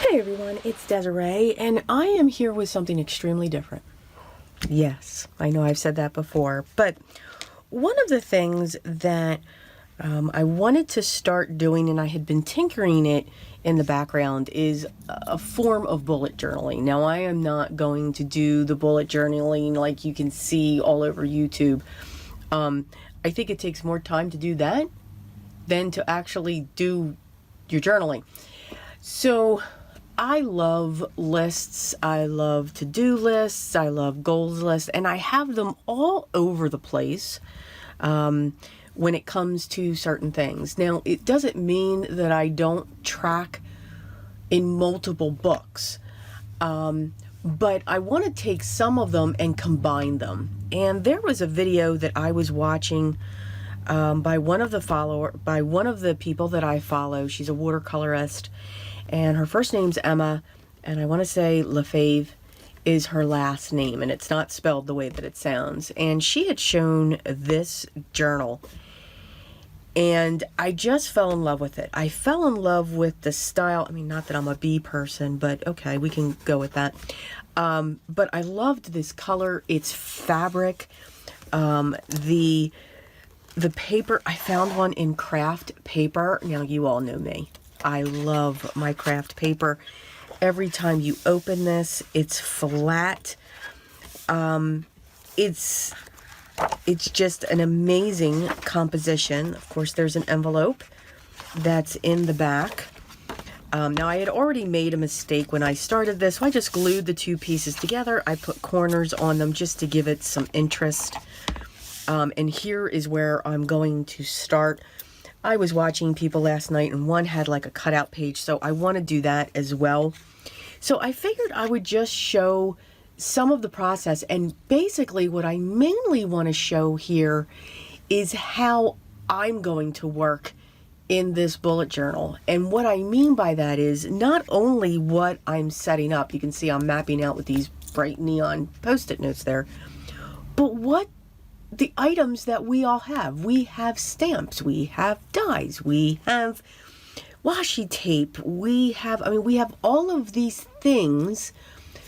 Hey everyone, it's Desiree, and I am here with something extremely different. Yes, I know I've said that before, but one of the things that I wanted to start doing, and I had been tinkering it in the background, is a form of bullet journaling. Now, I am not going to do the bullet journaling like you can see all over YouTube. I think it takes more time to do that than to actually do your journaling. So I love lists, I love to-do lists, I love goals lists, and I have them all over the place when it comes to certain things. Now, it doesn't mean that I don't track in multiple books, but I want to take some of them and combine them. And there was a video that I was watching by one of the people that I follow. She's a watercolorist, and her first name's Emma, and I want to say Lefebvre is her last name, and it's not spelled the way that it sounds. And she had shown this journal, and I just fell in love with it. I fell in love with the style. I mean, not that I'm a bee person, but okay, we can go with that. But I loved this color. It's fabric. The paper, I found one in craft paper. Now, you all know me. I love my craft paper. Every time you open this, it's flat. It's just an amazing composition. Of course, there's an envelope that's in the back. Now, I had already made a mistake when I started this, so I just glued the two pieces together. I put corners on them just to give it some interest. And here is where I'm going to start. I was watching people last night, and one had like a cutout page, so I want to do that as well. So I figured I would just show some of the process, and basically what I mainly want to show here is how I'm going to work in this bullet journal. And what I mean by that is not only what I'm setting up, you can see I'm mapping out with these bright neon post-it notes there, but what the items that we all have. We have stamps, we have dies, we have washi tape, we have all of these things.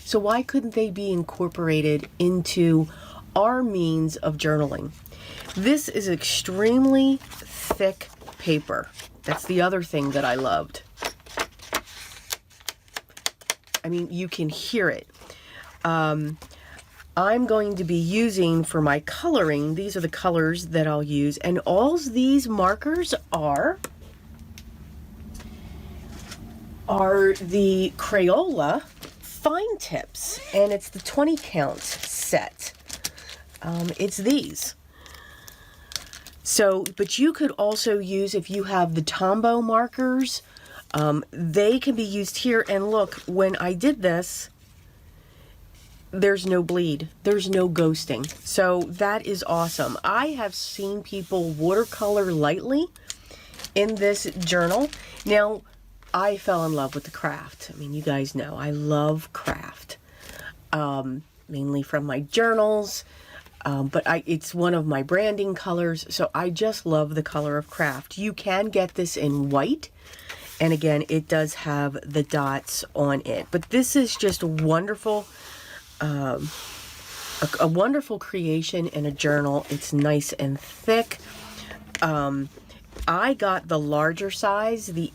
So why couldn't they be incorporated into our means of journaling? This is extremely thick paper. That's the other thing that I loved. I mean, you can hear it. I'm going to be using for my coloring, these are the colors that I'll use, and all these markers are the Crayola fine tips, and it's the 20 count set. It's these. So, but you could also use, if you have the Tombow markers, they can be used here. And look, when I did this, there's no bleed, there's no ghosting, so that is awesome. I have seen people watercolor lightly in this journal. Now, I fell in love with the craft. I mean, you guys know I love craft, mainly from my journals, but it's one of my branding colors, so I just love the color of craft. You can get this in white, and again, it does have the dots on it, but this is just wonderful. A wonderful creation in a journal. It's nice and thick. I got the larger size, the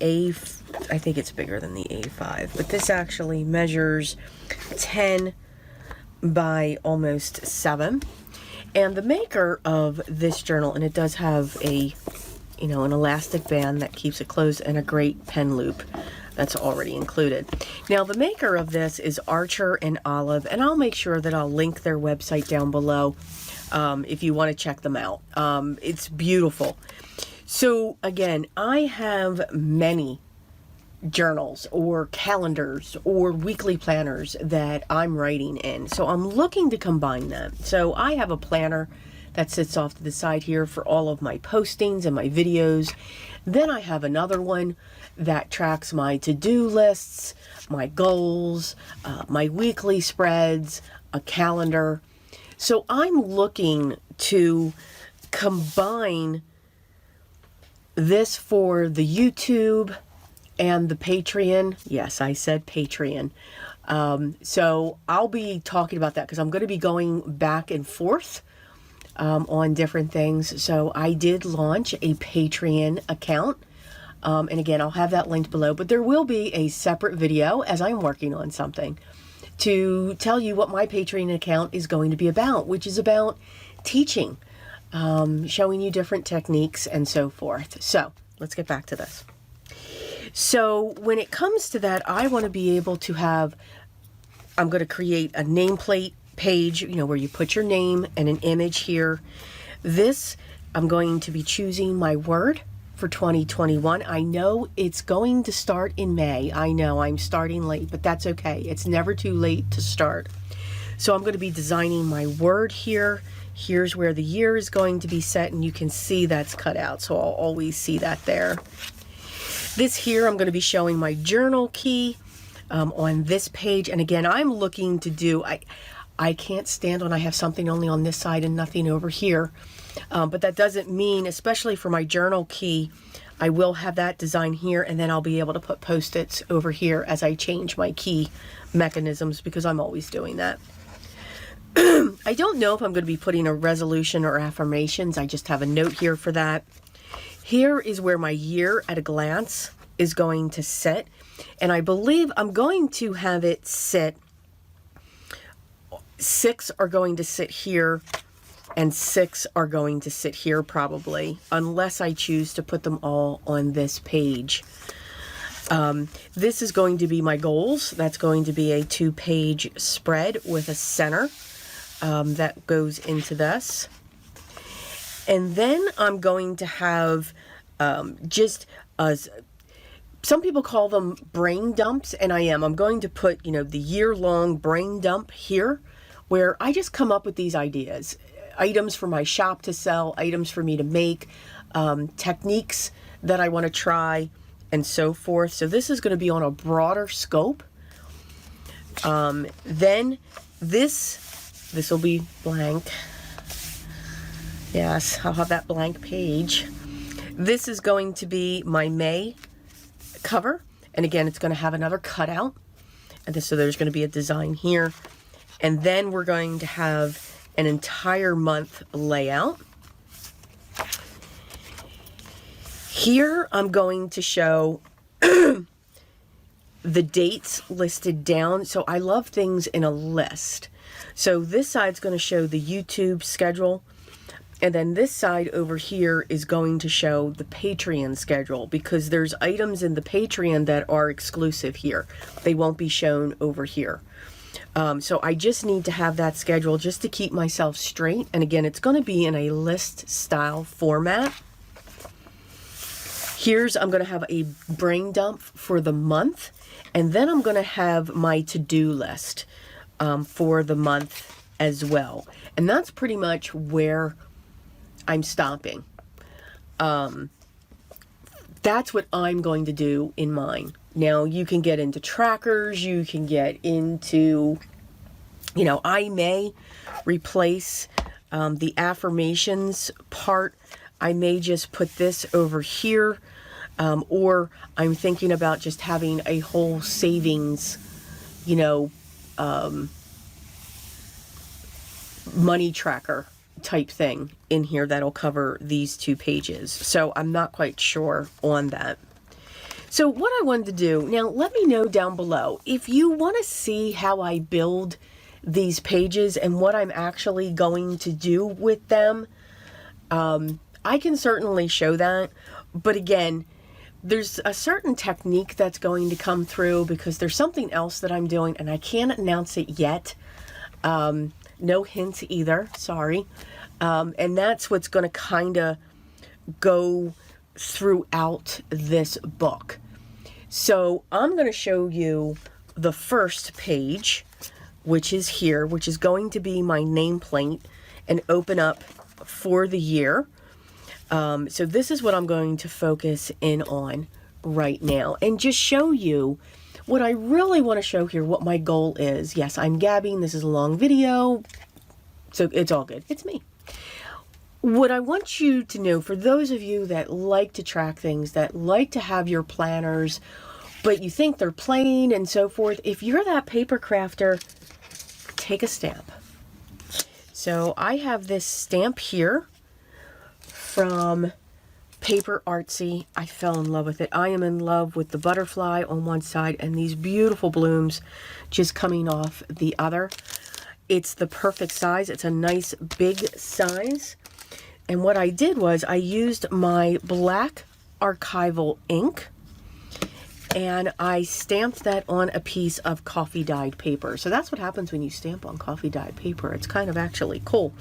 I think it's bigger than the A5, but this actually measures 10 by almost 7. And the maker of this journal, and it does have an elastic band that keeps it closed and a great pen loop that's already included. Now, the maker of this is Archer and Olive, and I'll make sure that I'll link their website down below if you want to check them out. It's beautiful. So again, I have many journals or calendars or weekly planners that I'm writing in, so I'm looking to combine them. So I have a planner that sits off to the side here for all of my postings and my videos. Then I have another one that tracks my to-do lists, my goals, my weekly spreads, a calendar. So I'm looking to combine this for the YouTube and the Patreon. Yes, I said Patreon. So I'll be talking about that because I'm going to be going back and forth on different things. So I did launch a Patreon account. And again, I'll have that linked below, but there will be a separate video as I'm working on something to tell you what my Patreon account is going to be about, which is about teaching, showing you different techniques and so forth. So let's get back to this. So when it comes to that, I want to be able to have, I'm going to create a nameplate page, you know, where you put your name and an image here. This, I'm going to be choosing my word for 2021. I know it's going to start in May. I know I'm starting late, but that's okay. It's never too late to start. So I'm going to be designing my word here. Here's where the year is going to be set, and you can see that's cut out, so I'll always see that there. This here, I'm going to be showing my journal key on this page. And again, I'm looking to do, I can't stand when I have something only on this side and nothing over here. But that doesn't mean, especially for my journal key, I will have that design here, and then I'll be able to put Post-its over here as I change my key mechanisms, because I'm always doing that. I don't know if I'm going to be putting a resolution or affirmations. I just have a note here for that. Here is where my year at a glance is going to sit. And I believe I'm going to have it sit, 6 are going to sit here, and 6 are going to sit here probably, unless I choose to put them all on this page. This is going to be my goals. That's going to be a 2-page spread with a center that goes into this. And then I'm going to have just some people call them brain dumps, and I'm going to put, you know, the year-long brain dump here, where I just come up with these ideas, items for my shop to sell, items for me to make, techniques that I want to try, and so forth. So this is going to be on a broader scope. Then this will be blank. Yes, I'll have that blank page. This is going to be my May cover. And again, it's going to have another cutout. And so there's going to be a design here. And then we're going to have an entire month layout. Here, I'm going to show the dates listed down. So I love things in a list. So this side's going to show the YouTube schedule. And then this side over here is going to show the Patreon schedule, because there's items in the Patreon that are exclusive here. They won't be shown over here. So I just need to have that schedule just to keep myself straight. And again, it's going to be in a list style format. I'm going to have a brain dump for the month. And then I'm going to have my to-do list for the month as well. And that's pretty much where I'm stopping. That's what I'm going to do in mine. Now, you can get into trackers, you can get into, you know, I may replace the affirmations part. I may just put this over here, or I'm thinking about just having a whole savings, you know, money tracker type thing in here that'll cover these 2 pages. So I'm not quite sure on that. So what I wanted to do, now let me know down below if you want to see how I build these pages and what I'm actually going to do with them. I can certainly show that, but again, there's a certain technique that's going to come through, because there's something else that I'm doing and I can't announce it yet. No hints either, sorry. And that's what's going to kind of go throughout this book. So I'm going to show you the first page, which is here, which is going to be my nameplate, and open up for the year. So this is what I'm going to focus in on right now, and just show you what I really want to show here, what my goal is. Yes, I'm gabbing. This is a long video, so it's all good. It's me. What I want you to know, for those of you that like to track things, that like to have your planners but you think they're plain and so forth. If you're that paper crafter, take a stamp. So I have this stamp here from Paper Artsy. I fell in love with it. I am in love with the butterfly on one side and these beautiful blooms just coming off the other. It's the perfect size. It's a nice big size. And what I did was I used my black archival ink and I stamped that on a piece of coffee dyed paper. So that's what happens when you stamp on coffee dyed paper. It's kind of actually cool.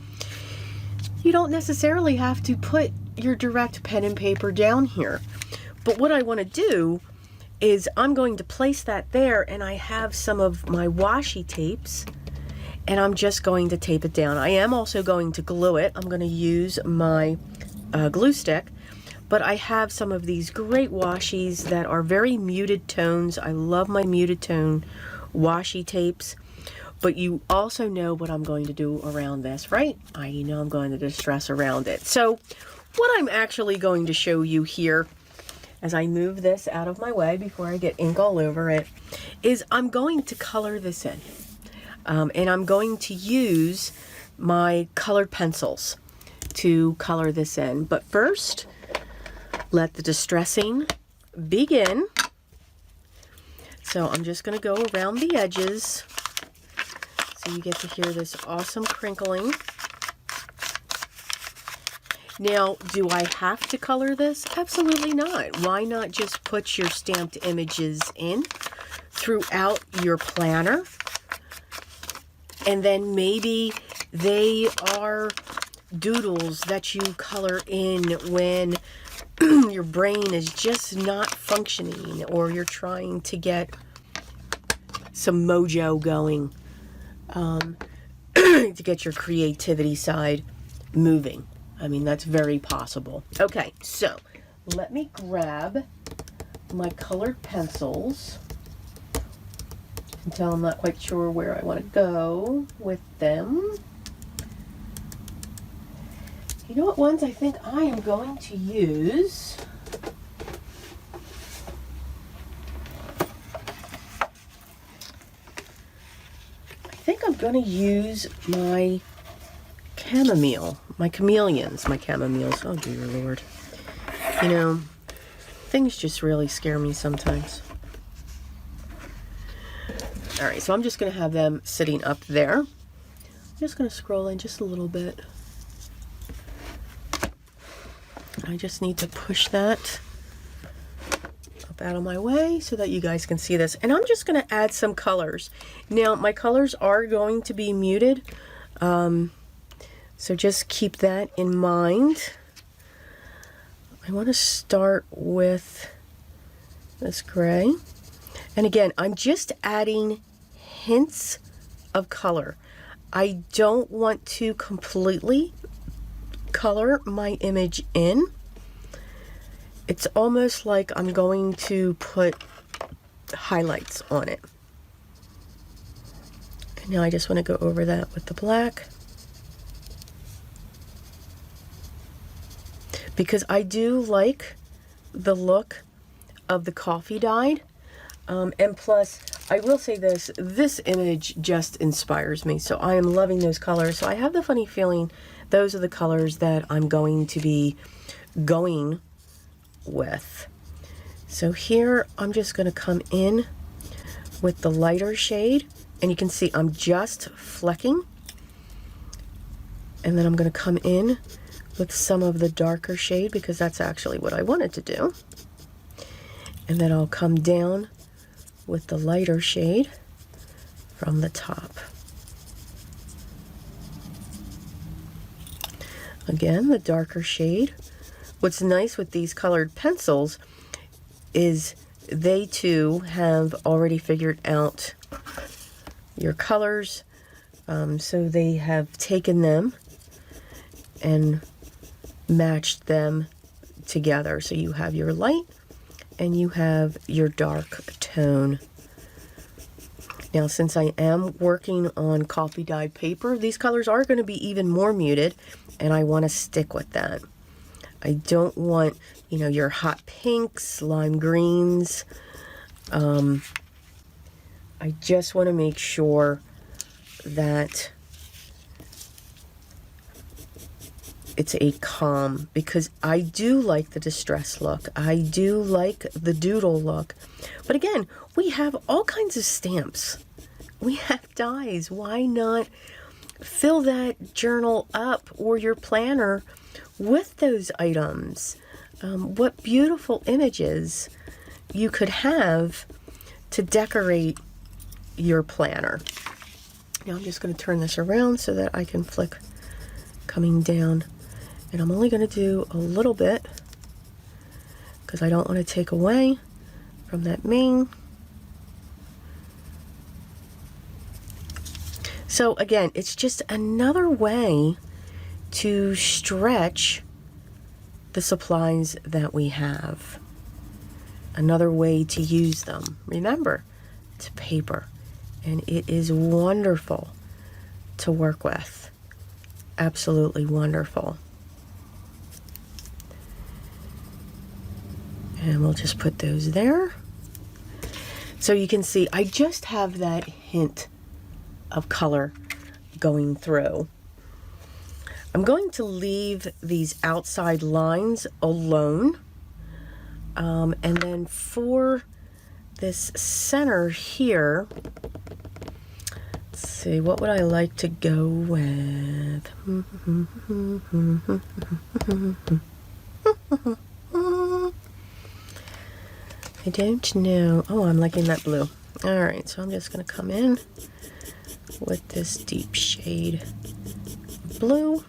You don't necessarily have to put your direct pen and paper down here. But what I want to do is I'm going to place that there, and I have some of my washi tapes and I'm just going to tape it down. I am also going to glue it. I'm going to use my glue stick, but I have some of these great washies that are very muted tones. I love my muted tone washi tapes, but you also know what I'm going to do around this, right? I know I'm going to distress around it. So what I'm actually going to show you here, as I move this out of my way before I get ink all over it, is I'm going to color this in. And I'm going to use my colored pencils to color this in. But first, let the distressing begin. So I'm just going to go around the edges so you get to hear this awesome crinkling. Now, do I have to color this? Absolutely not. Why not just put your stamped images in throughout your planner? And then maybe they are doodles that you color in when your brain is just not functioning, or you're trying to get some mojo going, to get your creativity side moving. I mean, that's very possible. Okay, so let me grab my colored pencils until I'm not quite sure where I want to go with them. You know what ones I think I am going to use? I think I'm going to use my chamomile, my chameleons, my chamomiles. Oh dear Lord. You know, things just really scare me sometimes. All right, so I'm just going to have them sitting up there. I'm just going to scroll in just a little bit. I just need to push that up out of my way so that you guys can see this. And I'm just going to add some colors. Now, my colors are going to be muted, so just keep that in mind. I want to start with this gray. And again, I'm just adding hints of color. I don't want to completely color my image in. It's almost like I'm going to put highlights on it. And now I just want to go over that with the black, because I do like the look of the coffee dyed. And plus, I will say this image just inspires me. So I am loving those colors. So I have the funny feeling those are the colors that I'm going to be going with. So here, I'm just going to come in with the lighter shade. And you can see I'm just flecking. And then I'm going to come in with some of the darker shade, because that's actually what I wanted to do. And then I'll come down with the lighter shade from the top. Again, the darker shade. What's nice with these colored pencils is they too have already figured out your colors. So they have taken them and matched them together. So you have your light and you have your dark tone. Now, since I am working on coffee dyed paper, these colors are going to be even more muted, and I want to stick with that. I don't want, you know, your hot pinks, lime greens, I just want to make sure that it's a calm, because I do like the distress look. I do like the doodle look. But again, we have all kinds of stamps. We have dies. Why not fill that journal up or your planner with those items? What beautiful images you could have to decorate your planner. Now I'm just going to turn this around so that I can flick coming down. And I'm only going to do a little bit because I don't want to take away from that mane. So again, it's just another way to stretch the supplies that we have. Another way to use them. Remember, it's paper, and it is wonderful to work with. Absolutely wonderful. And we'll just put those there. So you can see I just have that hint of color going through. I'm going to leave these outside lines alone. And then for this center here, let's see, what would I like to go with? I don't know. Oh, I'm liking that blue. All right, so I'm just going to come in with this deep shade of blue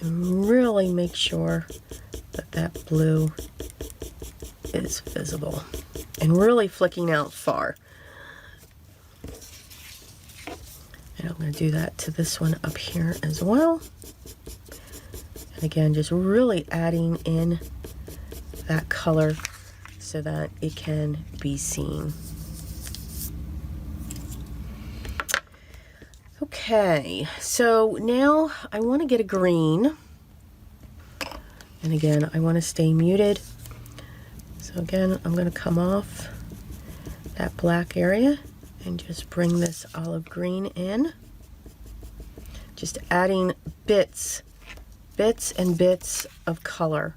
and really make sure that that blue is visible and really flicking out far. And I'm going to do that to this one up here as well. And again, just really adding in that color so that it can be seen. Okay, so now I want to get a green. And again, I want to stay muted. So again, I'm going to come off that black area and just bring this olive green in. Just adding bits and bits of color.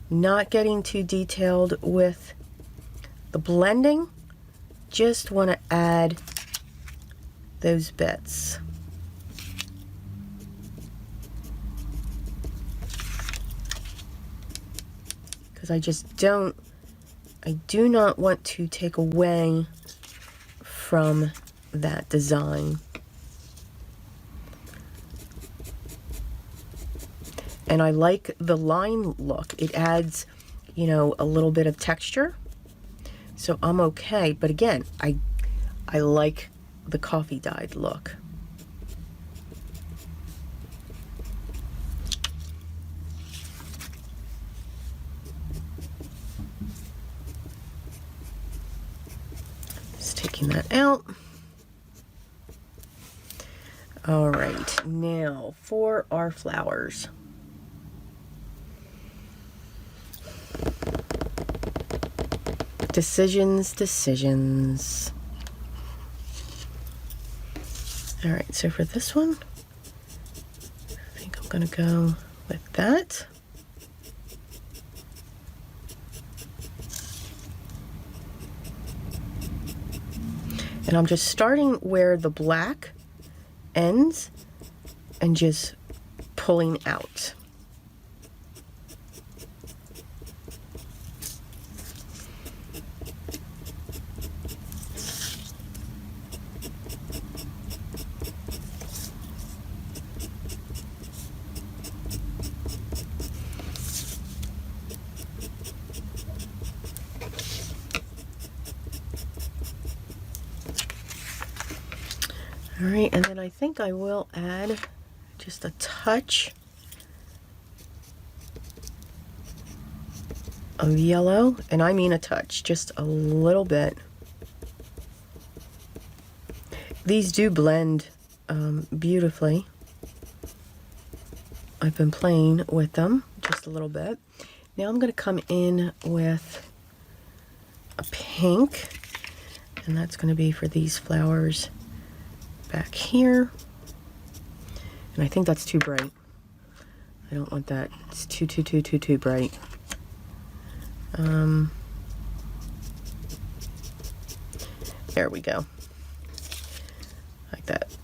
Not getting too detailed with the blending. Just want to add those bits. Because I do not want to take away from that design. And I like the line look. It adds, you know, a little bit of texture. So I'm okay. But again, I like the coffee dyed look. Just taking that out. All right, now for our flowers. Decisions. All right, so for this one, I think I'm going to go with that. And I'm just starting where the black ends and just pulling out. All right, and then I think I will add just a touch of yellow, and I mean a touch, just a little bit. These do blend beautifully. I've been playing with them just a little bit. Now I'm going to come in with pink, and that's going to be for these flowers back here. And I think that's too bright. I don't want that. It's too bright. There we go. Like that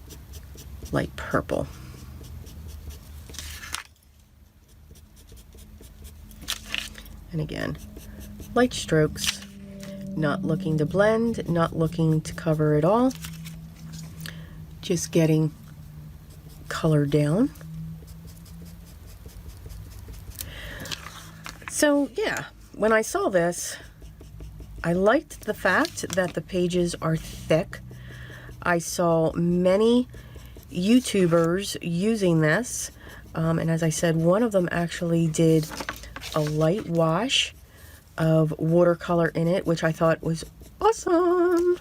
light purple. And again, light strokes, not looking to blend, not looking to cover it all, just getting color down. So yeah, when I saw this, I liked the fact that the pages are thick. I saw many YouTubers using this, and as I said, one of them actually did a light wash of watercolor in it, which I thought was awesome,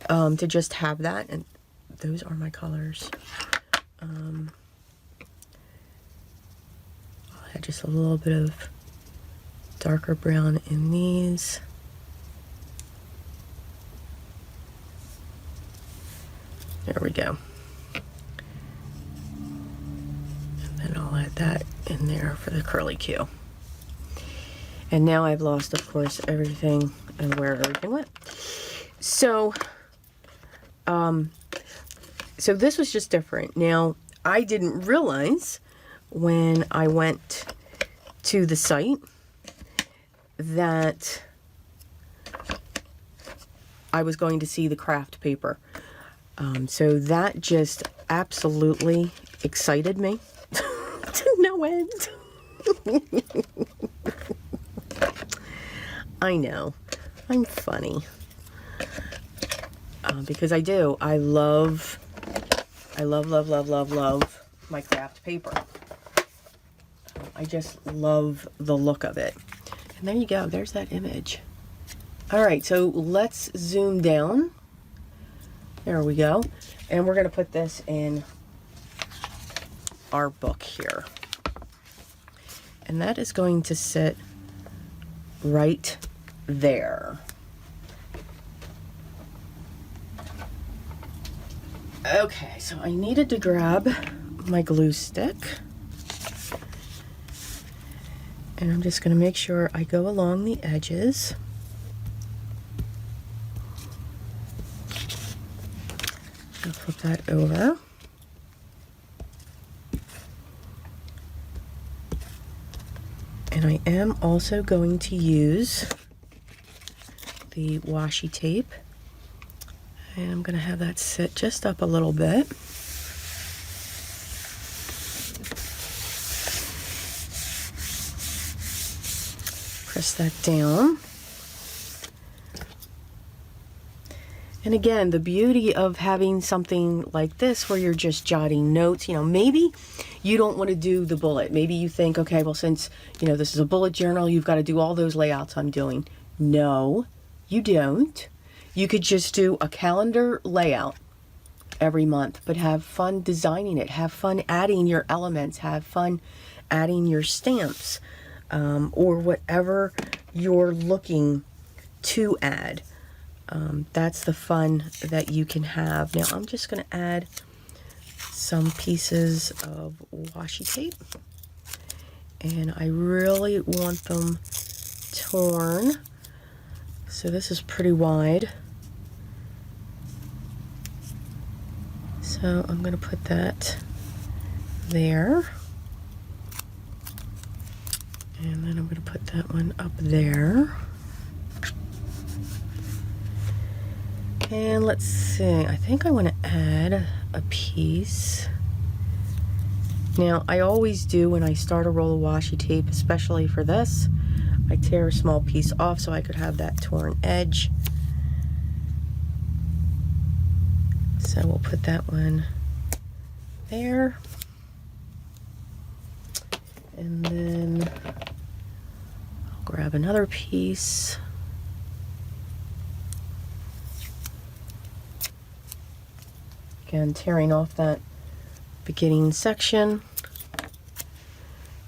to just have that. And those are my colors. I'll add just a little bit of darker brown in these. There we go. And then I'll add that in there for the curly Q. And now I've lost, of course, everything and where everything went. So, so this was just different. Now, I didn't realize when I went to the site that I was going to see the craft paper. So that just absolutely excited me to no end. I know, I'm funny. Because I do. I love my craft paper. I just love the look of it. And there you go, there's that image. All right, so let's zoom down. There we go. And we're gonna put this in our book here. And that is going to sit right there. Okay, so I needed to grab my glue stick. And I'm just going to make sure I go along the edges. I'll flip that over. And I am also going to use the washi tape. And I'm going to have that sit just up a little bit. Press that down. And again, the beauty of having something like this where you're just jotting notes, you know, maybe you don't want to do the bullet. Maybe you think, okay, well, since, you know, this is a bullet journal, you've got to do all those layouts I'm doing. No, you don't. You could just do a calendar layout every month, but have fun designing it, have fun adding your elements, have fun adding your stamps, or whatever you're looking to add. That's the fun that you can have. Now I'm just going to add some pieces of washi tape, and I really want them torn. So this is pretty wide. So I'm going to put that there. And then I'm going to put that one up there. And let's see, I think I want to add a piece. Now, I always do when I start a roll of washi tape, especially for this, I tear a small piece off so I could have that torn edge. So we'll put that one there. And then I'll grab another piece. Again, tearing off that beginning section,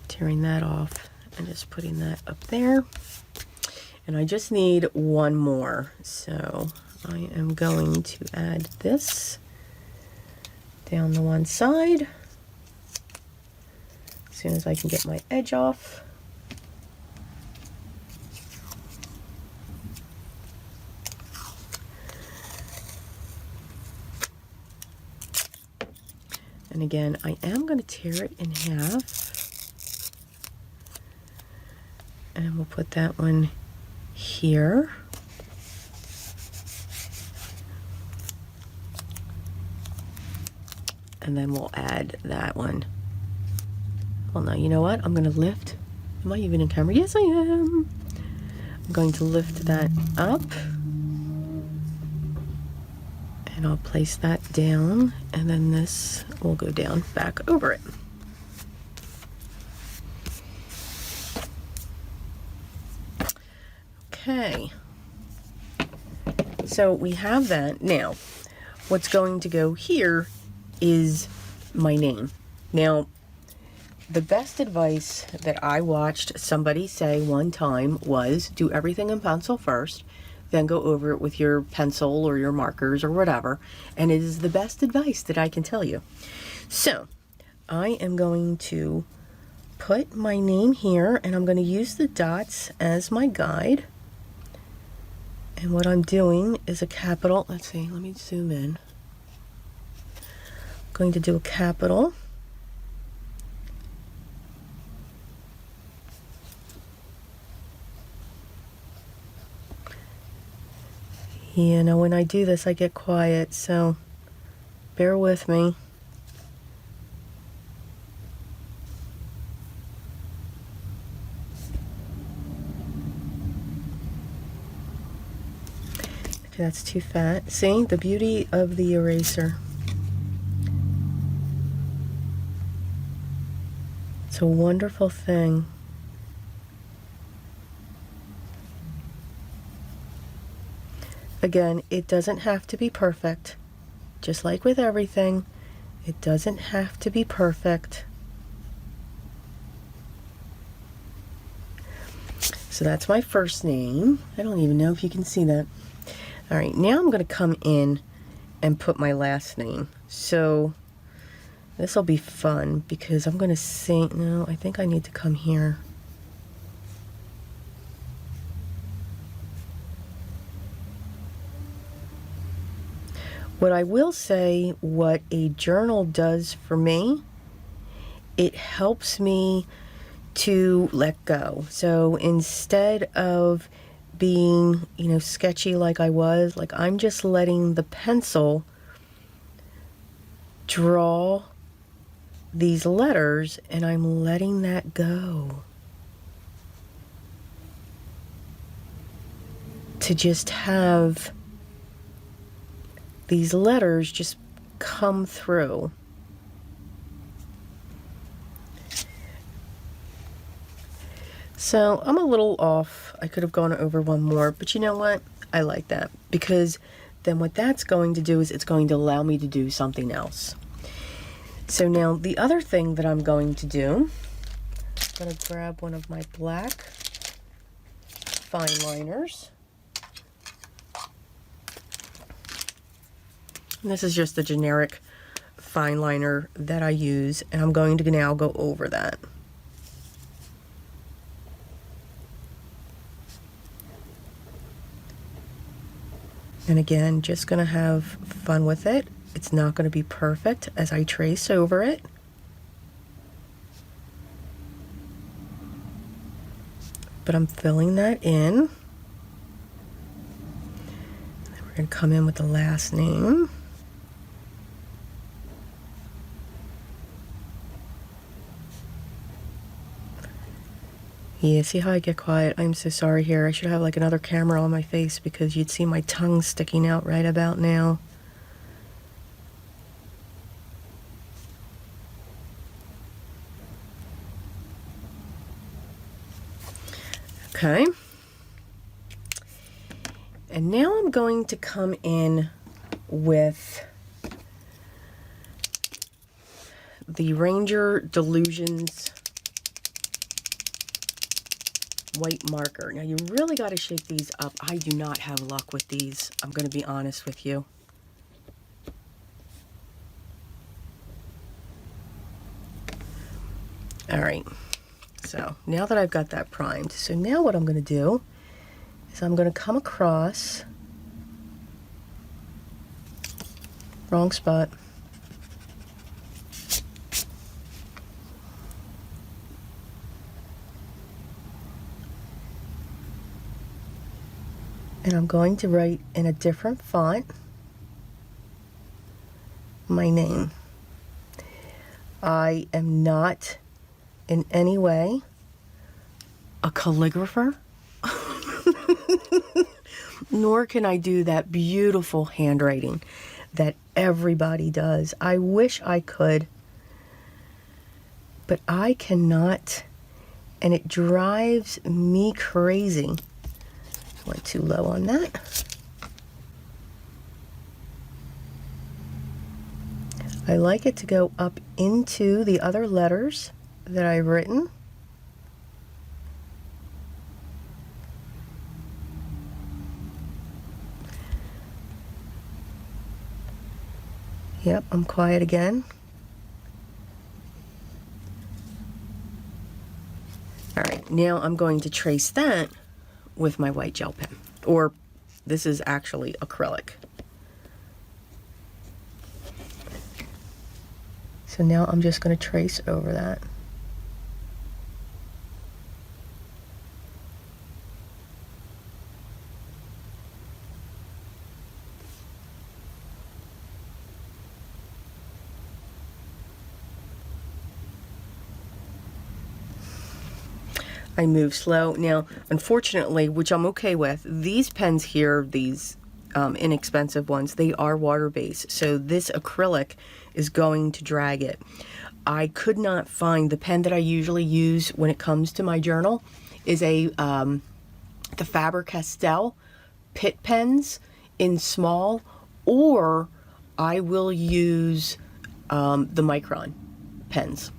tearing that off and just putting that up there. And I just need one more. So I am going to add this down the one side as soon as I can get my edge off. And again, I am going to tear it in half. And we'll put that one here. And then we'll add that one. Well, now, you know what? I'm going to lift. Am I even in camera? Yes, I am. I'm going to lift that up. And I'll place that down, and then this will go down back over it. Okay. So we have that. Now, what's going to go here is my name. Now, the best advice that I watched somebody say one time was do everything in pencil first, then go over it with your pencil or your markers or whatever. And it is the best advice that I can tell you. So I am going to put my name here, and I'm going to use the dots as my guide. And what I'm doing is a capital. Let's see, let me zoom in. I'm going to do a capital. You know, when I do this, I get quiet, so bear with me. Okay, that's too fat. See, the beauty of the eraser. It's a wonderful thing. Again, it doesn't have to be perfect. Just like with everything, it doesn't have to be perfect. So that's my first name. I don't even know if you can see that. All right, now I'm going to come in and put my last name. So this will be fun because I'm going to say, no, I think I need to come here. What I will say, what a journal does for me, it helps me to let go. So instead of being, you know, sketchy like I was, like I'm just letting the pencil draw these letters and I'm letting that go. To just have these letters just come through. So I'm a little off. I could have gone over one more, but you know what? I like that because then what that's going to do is it's going to allow me to do something else. So now the other thing that I'm going to do, I'm going to grab one of my black fine liners. And this is just the generic fine liner that I use, and I'm going to now go over that. And again, just going to have fun with it. It's not going to be perfect as I trace over it. But I'm filling that in. And then we're going to come in with the last name. Yeah, see how I get quiet? I'm so sorry here. I should have like another camera on my face because you'd see my tongue sticking out right about now. Okay. And now I'm going to come in with the Ranger Delusions white marker. Now you really got to shake these up. I do not have luck with these. I'm going to be honest with you. All right. So now that I've got that primed, so now what I'm going to do is I'm going to come across, wrong spot, and I'm going to write in a different font my name. I am not in any way a calligrapher, nor can I do that beautiful handwriting that everybody does. I wish I could, but I cannot, and it drives me crazy. Went too low on that. I like it to go up into the other letters that I've written. Yep, I'm quiet again. All right, now I'm going to trace that with my white gel pen, or this is actually acrylic. So now I'm just going to trace over that. I move slow. Now, unfortunately, which I'm okay with, these pens here, these inexpensive ones, they are water-based. So this acrylic is going to drag it. I could not find the pen that I usually use when it comes to my journal is the Faber-Castell Pitt pens in small, or I will use the Micron pens.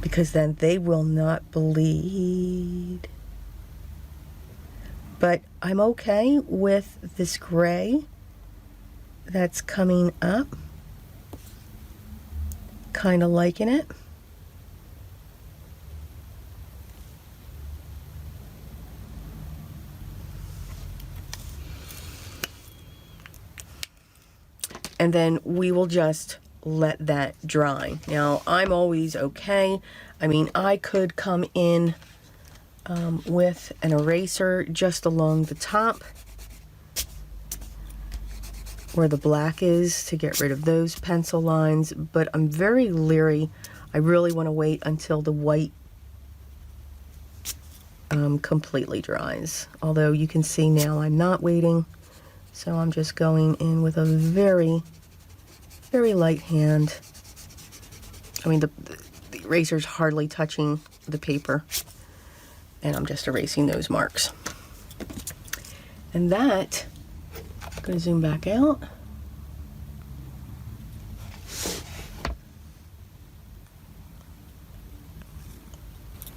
Because then they will not bleed. But I'm okay with this gray that's coming up. Kind of liking it. And then we will just let that dry. Now, I'm always okay. I mean, I could come in with an eraser just along the top where the black is to get rid of those pencil lines, but I'm very leery. I really want to wait until the white completely dries. Although you can see now I'm not waiting, so I'm just going in with a very, very light hand. I mean, the eraser's hardly touching the paper, and I'm just erasing those marks. And that, I'm going to zoom back out.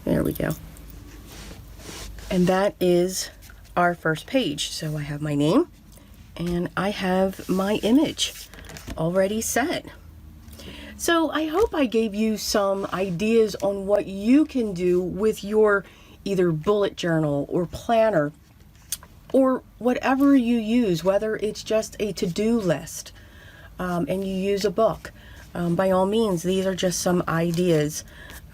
There we go. And that is our first page. So I have my name and I have my image already set. So I hope I gave you some ideas on what you can do with your either bullet journal or planner or whatever you use, whether it's just a to-do list and you use a book. By all means, these are just some ideas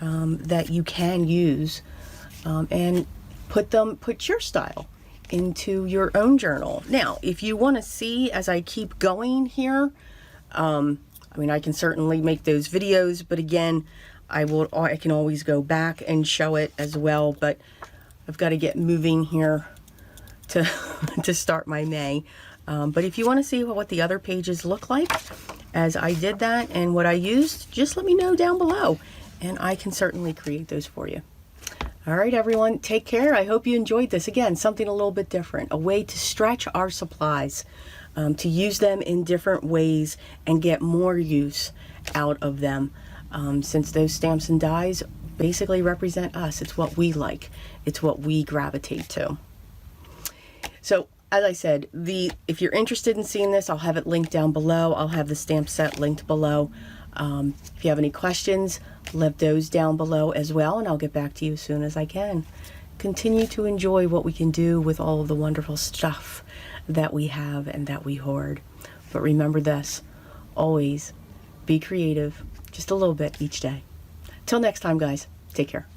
that you can use and put your style into your own journal. Now, if you want to see as I keep going here, I mean, I can certainly make those videos, but again, I can always go back and show it as well, but I've got to get moving here to to start my May. But if you want to see what the other pages look like as I did that and what I used, just let me know down below and I can certainly create those for you. All right, everyone, take care. I hope you enjoyed this. Again, something a little bit different, a way to stretch our supplies. to use them in different ways and get more use out of them, since those stamps and dies basically represent us. It's what we like. It's what we gravitate to. So, as I said, if you're interested in seeing this, I'll have it linked down below. I'll have the stamp set linked below. If you have any questions, leave those down below as well, and I'll get back to you as soon as I can. Continue to enjoy what we can do with all of the wonderful stuff that we have and that we hoard. But remember this, always be creative, just a little bit each day. Till next time, guys, take care.